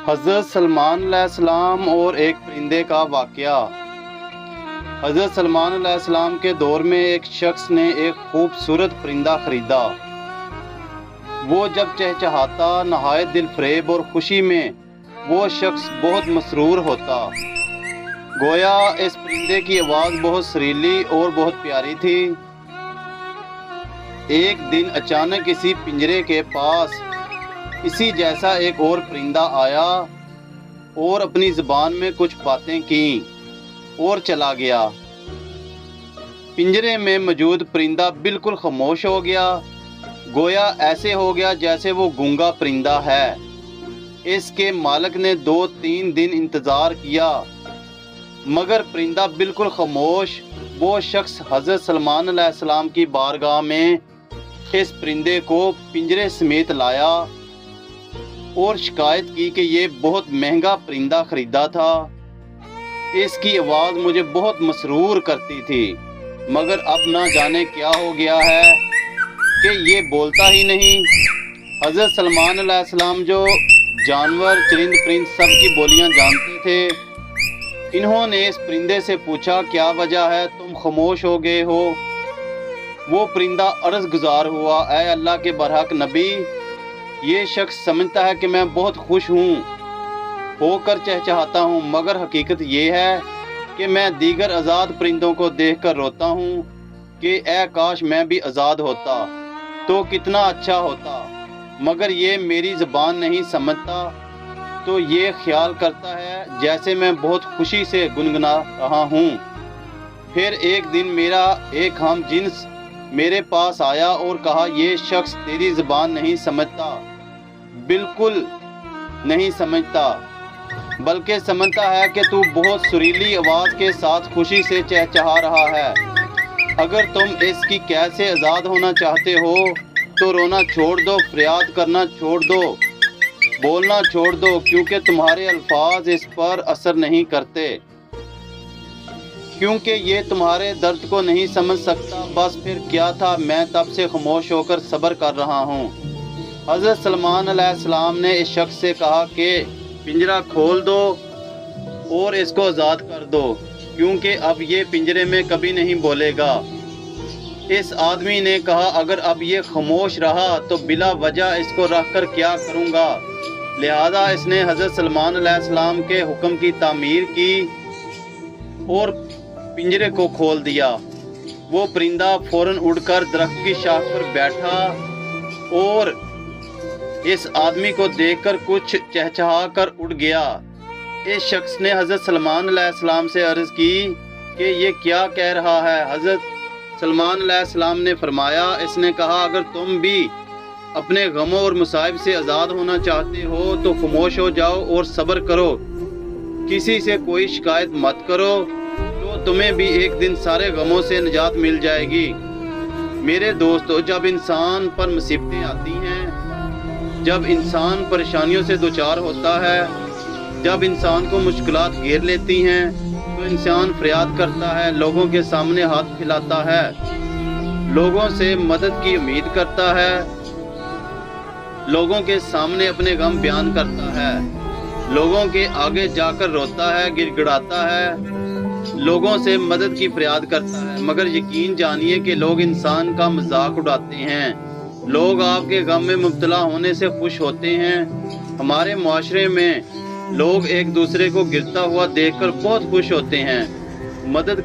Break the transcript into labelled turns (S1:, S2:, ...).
S1: حضرت سلمان علیہ السلام اور ایک پرندے کا واقعہ۔ حضرت سلمان علیہ السلام کے دور میں ایک شخص نے ایک خوبصورت پرندہ خریدا۔ وہ جب چہچہاتا نہایت دل فریب اور خوشی میں وہ شخص بہت مسرور ہوتا۔ گویا اس پرندے کی آواز بہت سریلی اور بہت پیاری تھی۔ ایک دن اچانک اسی پنجرے کے پاس اسی جیسا ایک اور پرندہ آیا اور اپنی زبان میں کچھ باتیں کیں اور چلا گیا۔ پنجرے میں موجود پرندہ بالکل خاموش ہو گیا، گویا ایسے ہو گیا جیسے وہ گونگا پرندہ ہے۔ اس کے مالک نے 2-3 دن انتظار کیا مگر پرندہ بالکل خاموش۔ وہ شخص حضرت سلمان علیہ السلام کی بارگاہ میں اس پرندے کو پنجرے سمیت لایا اور شکایت کی کہ یہ بہت مہنگا پرندہ خریدا تھا، اس کی آواز مجھے بہت مسرور کرتی تھی، مگر اب نہ جانے کیا ہو گیا ہے کہ یہ بولتا ہی نہیں۔ حضرت سلمان علیہ السلام جو جانور چرند پرند سب کی بولیاں جانتے تھے، انہوں نے اس پرندے سے پوچھا کیا وجہ ہے تم خاموش ہو گئے ہو؟ وہ پرندہ عرض گزار ہوا، اے اللہ کے برحق نبی، یہ شخص سمجھتا ہے کہ میں بہت خوش ہو کر چہچہاتا ہوں، مگر حقیقت یہ ہے کہ میں دیگر آزاد پرندوں کو دیکھ کر روتا ہوں کہ اے کاش میں بھی آزاد ہوتا تو کتنا اچھا ہوتا، مگر یہ میری زبان نہیں سمجھتا تو یہ خیال کرتا ہے جیسے میں بہت خوشی سے گنگنا رہا ہوں۔ پھر ایک دن میرا ایک ہم جنس میرے پاس آیا اور کہا یہ شخص تیری زبان نہیں سمجھتا، بالکل نہیں سمجھتا، بلکہ سمجھتا ہے کہ تو بہت سریلی آواز کے ساتھ خوشی سے چہچہا رہا ہے۔ اگر تم اس کی قید سے آزاد ہونا چاہتے ہو تو رونا چھوڑ دو، فریاد کرنا چھوڑ دو، بولنا چھوڑ دو، کیونکہ تمہارے الفاظ اس پر اثر نہیں کرتے، کیونکہ یہ تمہارے درد کو نہیں سمجھ سکتا۔ بس پھر کیا تھا، میں تب سے خاموش ہو کر صبر کر رہا ہوں۔ حضرت سلمان علیہ السلام نے اس شخص سے کہا کہ پنجرہ کھول دو اور اس کو آزاد کر دو، کیونکہ اب یہ پنجرے میں کبھی نہیں بولے گا۔ اس آدمی نے کہا اگر اب یہ خاموش رہا تو بلا وجہ اس کو رکھ کر کیا کروں گا، لہذا اس نے حضرت سلمان علیہ السلام کے حکم کی تعمیر کی اور پنجرے کو کھول دیا۔ وہ پرندہ فوراً اڑ کر درخت کی شاخ پر بیٹھا اور اس آدمی کو دیکھ کر کچھ چہچہا کر اڑ گیا۔ اس شخص نے حضرت سلمان علیہ السلام سے عرض کی کہ یہ کیا کہہ رہا ہے؟ حضرت سلمان علیہ السلام نے فرمایا، اس نے کہا اگر تم بھی اپنے غموں اور مصائب سے آزاد ہونا چاہتے ہو تو خاموش ہو جاؤ اور صبر کرو، کسی سے کوئی شکایت مت کرو، تو تمہیں بھی ایک دن سارے غموں سے نجات مل جائے گی۔ میرے دوستو، جب انسان پر مصیبتیں آتی ہیں، جب انسان پریشانیوں سے دوچار ہوتا ہے، جب انسان کو مشکلات گھیر لیتی ہیں تو انسان فریاد کرتا ہے، لوگوں کے سامنے ہاتھ پھیلاتا ہے، لوگوں سے مدد کی امید کرتا ہے، لوگوں کے سامنے اپنے غم بیان کرتا ہے، لوگوں کے آگے جا کر روتا ہے، گڑ گڑاتا ہے، لوگوں سے مدد کی فریاد کرتا ہے، مگر یقین جانیے کہ لوگ انسان کا مذاق اڑاتے ہیں۔ لوگ آپ کے غم میں مبتلا ہونے سے خوش ہوتے ہیں۔ ہمارے معاشرے میں لوگ ایک دوسرے کو گرتا ہوا دیکھ کر بہت خوش ہوتے ہیں، مدد